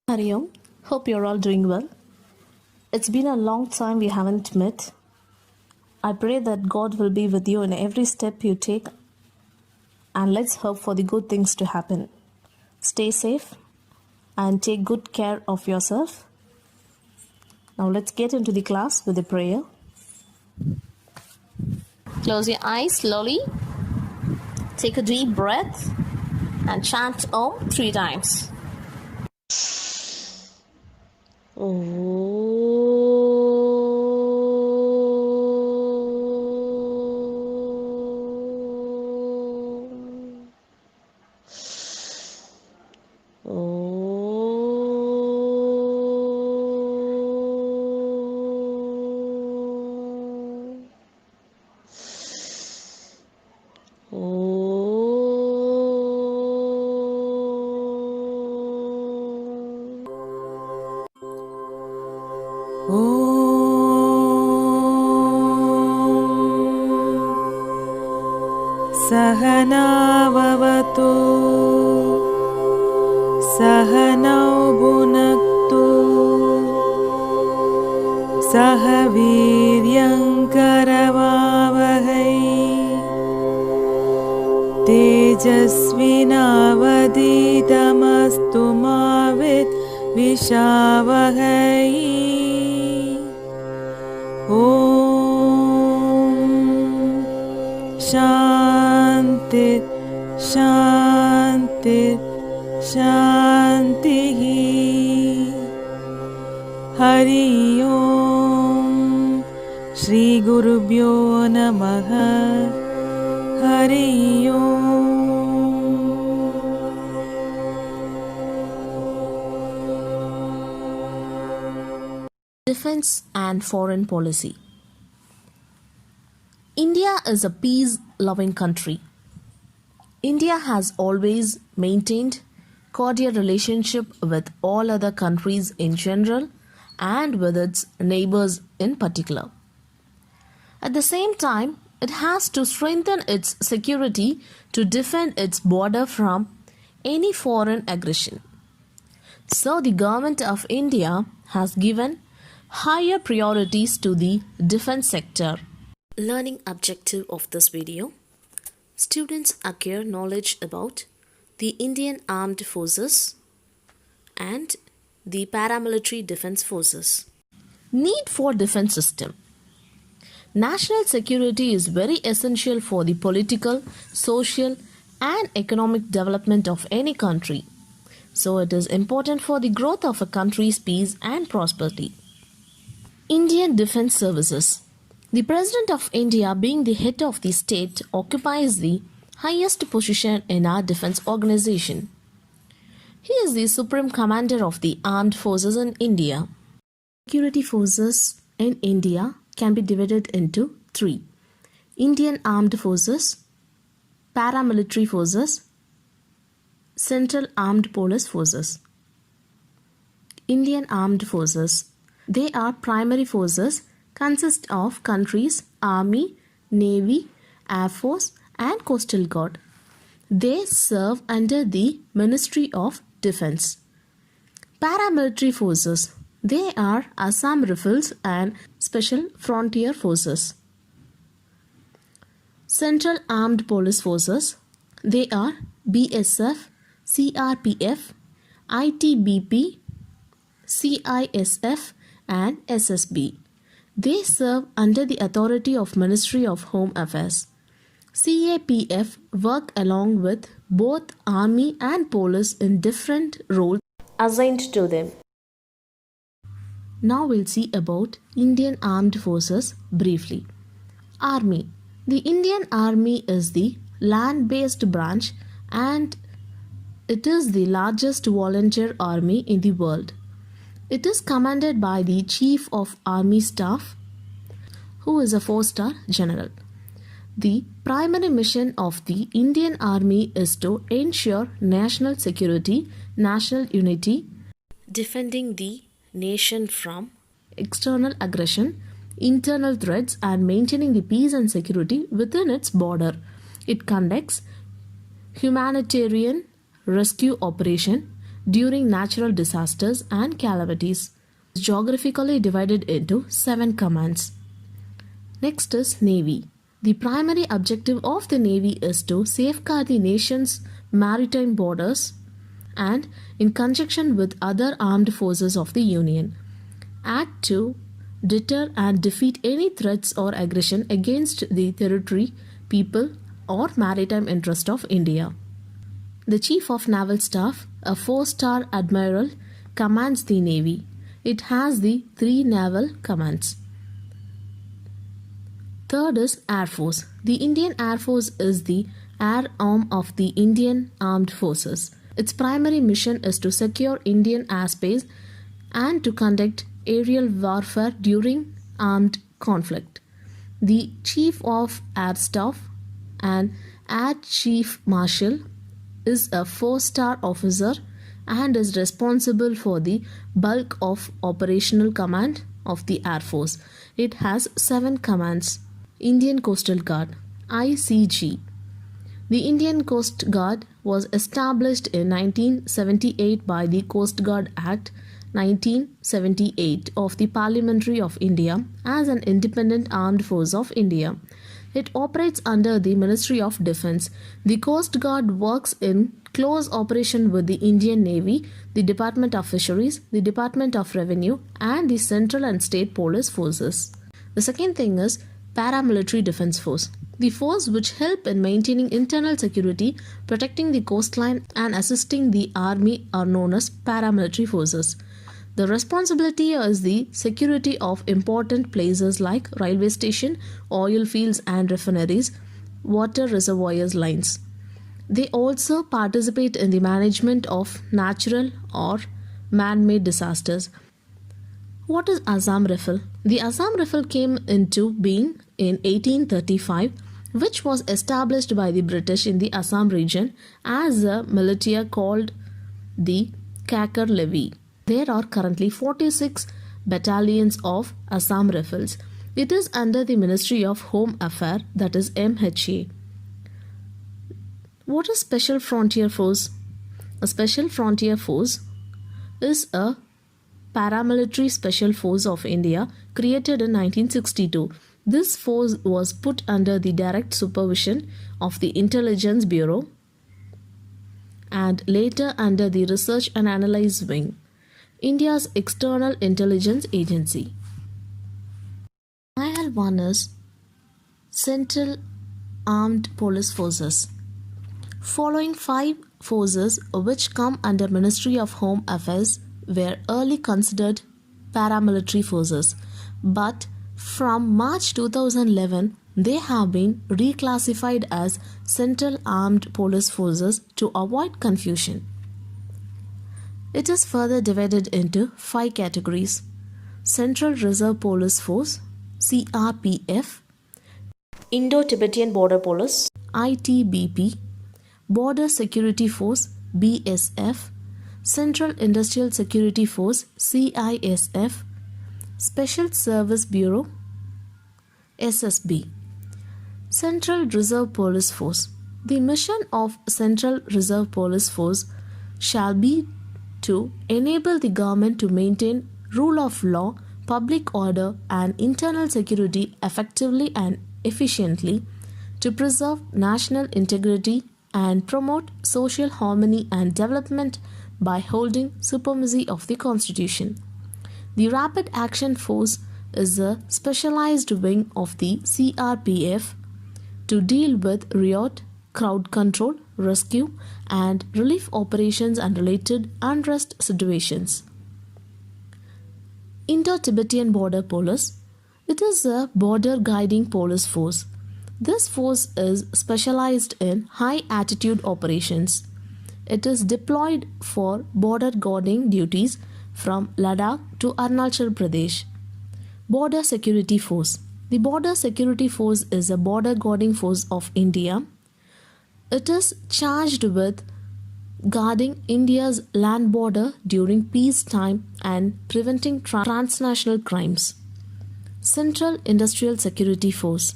Hariom, hope you're all doing well. It's been a long time we haven't met. I pray that God will be with you in every step you take, and let's hope for the good things to happen. Stay safe and take good care of yourself. Now let's get into the class with a prayer. Close your eyes slowly. Take a deep breath and chant Om 3 times. सहनाववतु सहनौ भुनक्तु सह वीर्यङ्करवावहै तेजस्विनावधीतमस्तु मा विद्विषावहै ॐ शान्ति शान्ति शान्तिः हरि ओम् श्रीगुरुभ्यो नमः हरि ओम् Defense and Foreign Policy. India is a peace-loving country. India has always maintained cordial relationship with all other countries in general and with its neighbors in particular. At the same time, it has to strengthen its security to defend its border from any foreign aggression. So the government of India has given higher priorities to the defense sector. Learning objective of this video: students acquire knowledge about the Indian Armed Forces and the paramilitary defense forces. Need for defense system. National security is very essential for the political, social and economic development of any country. So it is important for the growth of a country's peace and prosperity. Indian Defense Services. The President of India, being the head of the state, occupies the highest position in our defense organization. He is the Supreme Commander of the Armed Forces in India. Security forces in India can be divided into 3: Indian Armed Forces, Paramilitary Forces, Central Armed Police Forces. Indian Armed Forces. They are primary forces, consist of countries, army, navy, air force and coastal guard. They serve under the Ministry of Defense. Paramilitary forces. They are Assam Rifles and Special Frontier Forces. Central Armed Police Forces. They are BSF, CRPF, ITBP, CISF and SSB. They serve under the authority of Ministry of Home Affairs. CAPF work along with both army and police in different roles assigned to them. Now we'll see about Indian Armed Forces briefly. Army. The Indian Army is the land-based branch and it is the largest volunteer army in the world. It is commanded by the Chief of Army Staff, who is a 4-star general. The primary mission of the Indian Army is to ensure national security, national unity, defending the nation from external aggression, internal threats, and maintaining the peace and security within its border. It conducts humanitarian rescue operation, during natural disasters and calamities. It's geographically divided into 7 commands. Next is Navy. The primary objective of the Navy is to safeguard the nation's maritime borders and in conjunction with other armed forces of the Union, act to deter and defeat any threats or aggression against the territory, people, or maritime interest of India. The Chief of Naval Staff, a 4-star admiral, commands the Navy. It has the 3 naval commands. Third is Air Force. The Indian Air Force is the air arm of the Indian Armed Forces. Its primary mission is to secure Indian airspace and to conduct aerial warfare during armed conflict. The Chief of Air Staff and Air Chief Marshal is a 4-star officer and is responsible for the bulk of operational command of the Air Force. It has 7 commands. Indian Coastal Guard, ICG. The Indian Coast Guard was established in 1978 by the Coast Guard Act 1978 of the Parliamentary of India as an independent armed force of India. It operates under the Ministry of Defence. The Coast Guard works in close operation with the Indian Navy, the Department of Fisheries, the Department of Revenue, and the Central and State Police Forces. The second thing is Paramilitary Defence Force. The force which help in maintaining internal security, protecting the coastline, and assisting the army are known as paramilitary forces. The responsibility is the security of important places like railway station, oil fields and refineries, water reservoirs lines. They also participate in the management of natural or man-made disasters. What is Assam Rifle? The Assam Rifle came into being in 1835, which was established by the British in the Assam region as a militia called the Kakar Levy. There are currently 46 battalions of Assam Rifles. It is under the Ministry of Home Affairs, that is MHA. What is Special Frontier Force? A Special Frontier Force is a paramilitary special force of India created in 1962. This force was put under the direct supervision of the Intelligence Bureau and later under the Research and Analysis Wing, India's external intelligence agency. IL-1 is Central Armed Police Forces. Following 5 forces which come under Ministry of Home Affairs were early considered paramilitary forces, but from March 2011 they have been reclassified as Central Armed Police Forces to avoid confusion. It is further divided into 5 categories: Central Reserve Police Force, CRPF, Indo-Tibetan Border Police, ITBP, Border Security Force, BSF, Central Industrial Security Force, CISF, Special Service Bureau, SSB. Central Reserve Police Force. The mission of Central Reserve Police Force shall be to enable the government to maintain rule of law, public order and internal security effectively and efficiently, to preserve national integrity and promote social harmony and development by holding supremacy of the Constitution. The Rapid Action Force is a specialized wing of the CRPF to deal with riot, crowd control, rescue and relief operations and related unrest situations. Indo-Tibetan Border Police. It is a border guiding police force. This force is specialized in high-altitude operations. It is deployed for border guarding duties from Ladakh to Arunachal Pradesh. Border Security Force. The Border Security Force is a border guarding force of India. It is charged with guarding India's land border during peacetime and preventing transnational crimes. Central Industrial Security Force.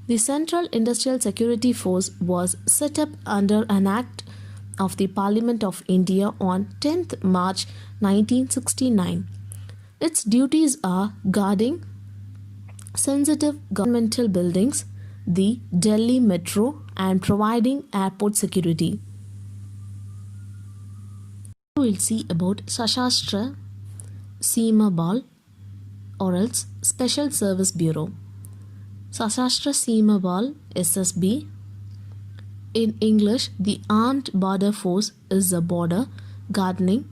The Central Industrial Security Force was set up under an act of the Parliament of India on 10th March 1969. Its duties are guarding sensitive governmental buildings, the Delhi Metro, and providing airport security. We'll see about Sashastra Seema Bal, or else Special Service Bureau. Sashastra Seema Bal, SSB. In English, the Armed Border Force is a border guarding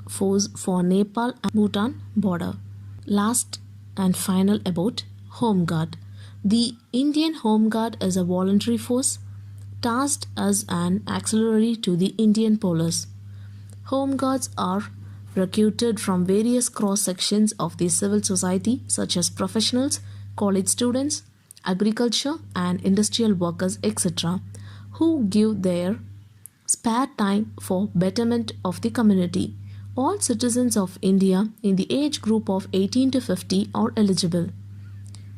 force for Nepal and Bhutan border. Last and final about Home Guard. The Indian Home Guard is a voluntary force tasked as an auxiliary to the Indian Police. Home Guards are recruited from various cross sections of the civil society such as professionals, college students, agriculture and industrial workers, etc., who give their spare time for betterment of the community. All citizens of India in the age group of 18 to 50 are eligible.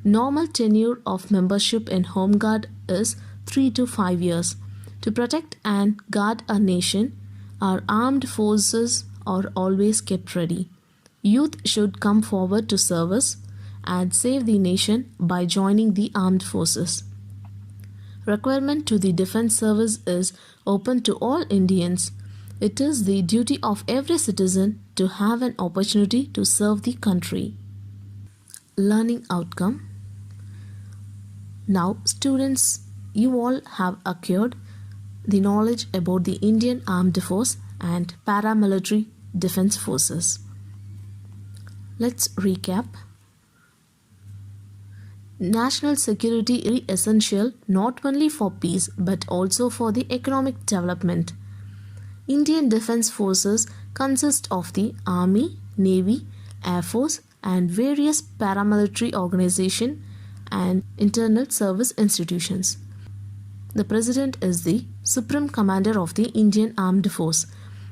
Normal tenure of membership in Home Guard is 3 to 5 years. To protect and guard our nation, our armed forces are always kept ready. Youth should come forward to service and save the nation by joining the armed forces. Requirement to the defense service is open to all Indians. It is the duty of every citizen to have an opportunity to serve the country. Learning outcome. Now, students, you all have acquired the knowledge about the Indian Armed Force and paramilitary defense forces. Let's recap. National security is essential not only for peace but also for the economic development. Indian Defence Forces consist of the Army, Navy, Air Force and various paramilitary organizations and internal service institutions. The President is the Supreme Commander of the Indian Armed Force.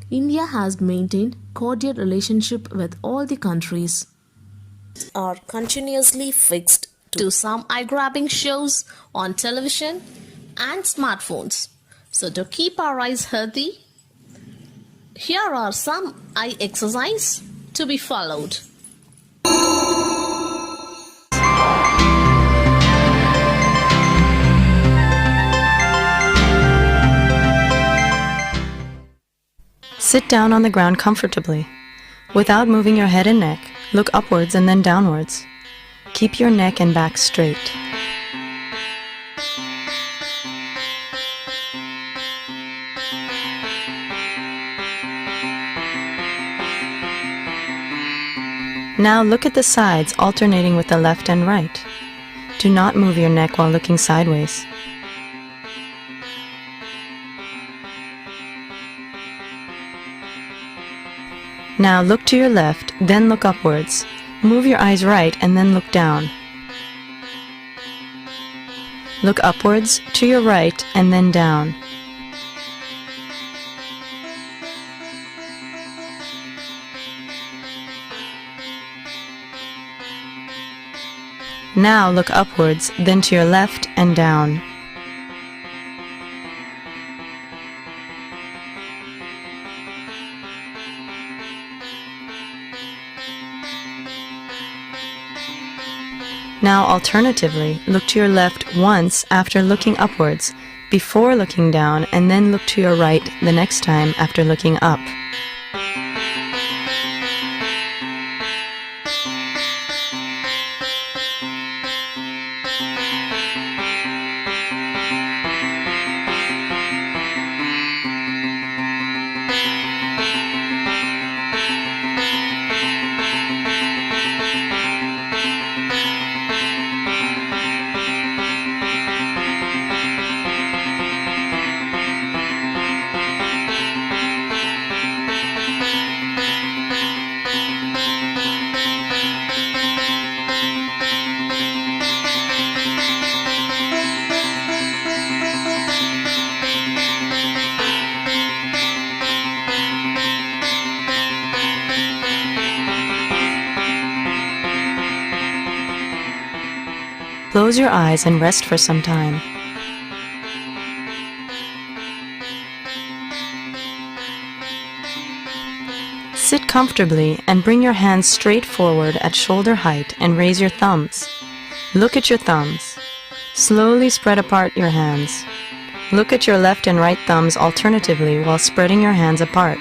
India has maintained cordial relationship with all the countries. Are continuously fixed to some eye-grabbing shows on television and smartphones. So to keep our eyes healthy, here are some eye exercise to be followed. Sit down on the ground comfortably. Without moving your head and neck, look upwards and then downwards. Keep your neck and back straight. Now look at the sides alternating with the left and right. Do not move your neck while looking sideways. Now look to your left, then look upwards. Move your eyes right and then look down. Look upwards, to your right, and then down. Now look upwards, then to your left and down. Now alternatively, look to your left once after looking upwards, before looking down, and then look to your right the next time after looking up. Close your eyes and rest for some time. Sit comfortably and bring your hands straight forward at shoulder height and raise your thumbs. Look at your thumbs. Slowly spread apart your hands. Look at your left and right thumbs alternatively while spreading your hands apart.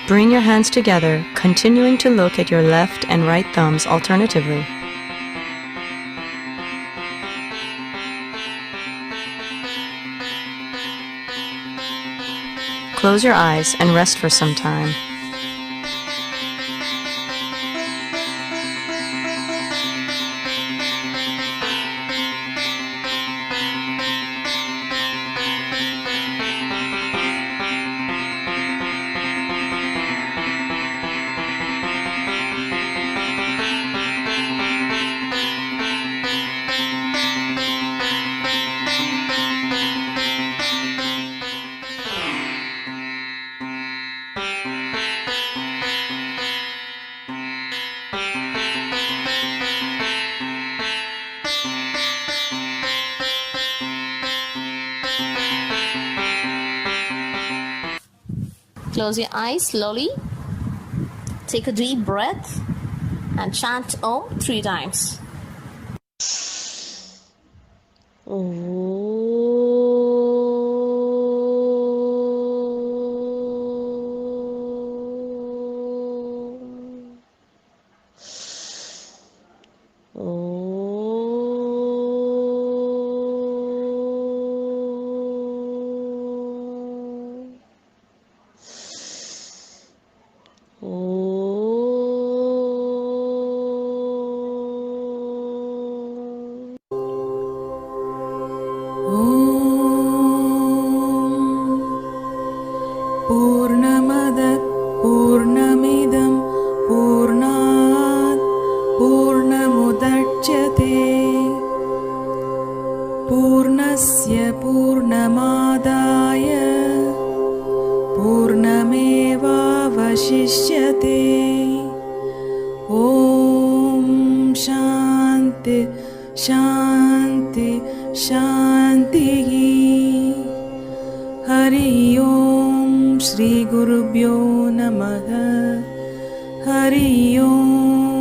Bring your hands together, continuing to look at your left and right thumbs alternatively. Close your eyes and rest for some time. Close your eyes slowly. Take a deep breath and chant Om 3 times. पूर्णमद पूर्णमिदं पूर्णात् पूर्णमुदच्यते पूर्णस्य पूर्णमादाय पूर्णमेवावशिष्यते ॐ शान्ति शान्ति शान्तिः हरि ओम श्री गुरुभ्यो नमः हरि ओम।